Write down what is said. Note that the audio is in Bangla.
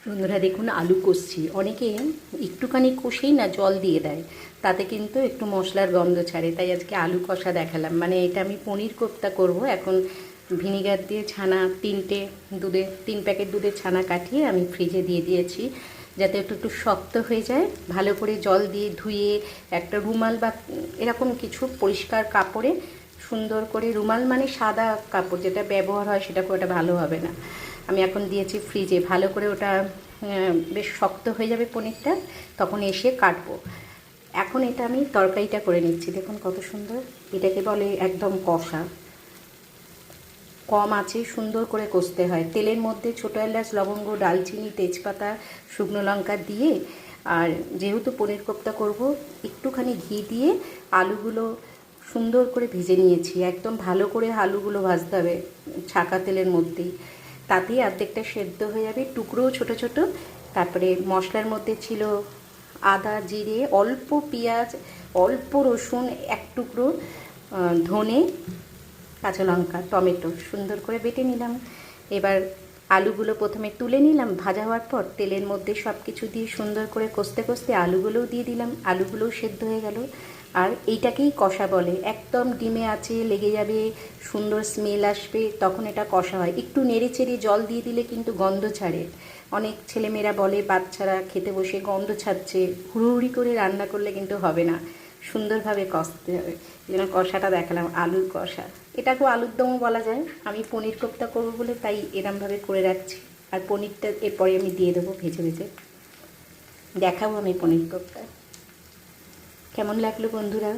বন্ধুরা দেখুন, আলু কষছি। অনেকে একটুখানি কষেই না জল দিয়ে দেয়, তাতে কিন্তু একটু মশলার গন্ধ ছাড়ে। তাই আজকে আলু কষা দেখালাম। মানে এটা আমি পনির কোপ্তা করব। এখন ভিনিগার দিয়ে ছানা 3 প্যাকেট দুধের ছানা কাটিয়ে আমি ফ্রিজে দিয়ে দিয়েছি, যাতে একটু একটু শক্ত হয়ে যায়। ভালো করে জল দিয়ে ধুয়ে একটা রুমাল বা এরকম কিছু পরিষ্কার কাপড়ে সুন্দর করে, রুমাল মানে সাদা কাপড় যেটা ব্যবহার হয়, সেটা খুব একটা ভালো হবে না। আমি এখন দিয়েছি ফ্রিজে, ভালো করে ওটা বেশ শক্ত হয়ে যাবে পনিরটা, তখন এসে কাটবো। এখন এটা আমি তরকারিটা করে নিচ্ছি। দেখুন কত সুন্দর। এটাকে বলে একদম কষা। কম আঁচে সুন্দর করে কষতে হয়। তেলের মধ্যে ছোটো এলাচ, লবঙ্গ, ডালচিনি, তেজপাতা, শুকনো লঙ্কা দিয়ে, আর যেহেতু পনির কোপ্তা করব, একটুখানি ঘি দিয়ে আলুগুলো সুন্দর করে ভেজে নিয়েছি। একদম ভালো করে আলুগুলো ভাজতে হবে ছাকা তেলের মধ্যেই, তাতেই অর্ধেকটা সেদ্ধ হয়ে যাবে। টুকরোও ছোটো ছোটো। তারপরে মশলার মধ্যে ছিল আদা, জিরে, অল্প পেঁয়াজ, অল্প রসুন, এক টুকরো ধনে, কাঁচা লঙ্কা, টমেটো সুন্দর করে বেটে নিলাম। এবার আলুগুলো প্রথমে তুলে নিলাম। ভাজা হওয়ার পর তেলের মধ্যে সব কিছু দিয়ে সুন্দর করে কষতে কষতে আলুগুলোও দিয়ে দিলাম। আলুগুলোও সেদ্ধ হয়ে গেল। আর এইটাকেই কষা বলে। একদম ডিমে আছে লেগে যাবে, সুন্দর স্মেল আসবে, তখন এটা কষা হয়। একটু নেড়ে চেড়ে জল দিয়ে দিলে কিন্তু গন্ধ ছাড়ে। অনেক ছেলেমেয়েরা বলে বাচ্চারা খেতে বসে গন্ধ ছাড়ছে। হুড়োহুড়ি করে রান্না করলে কিন্তু হবে না, সুন্দরভাবে কষতে হবে। এই জন্য কষাটা দেখালাম, আলুর কষা। এটাকেও আলুর দমও বলা যায়। আমি পনির কোপ্তা করবো বলে তাই এরমভাবে করে রাখছি। আর পনিরটা এরপরে আমি দিয়ে দেবো ভেজে ভেজে, দেখাবো আমি পনির কোপ্তা। কেমন লাগলো বন্ধুরা?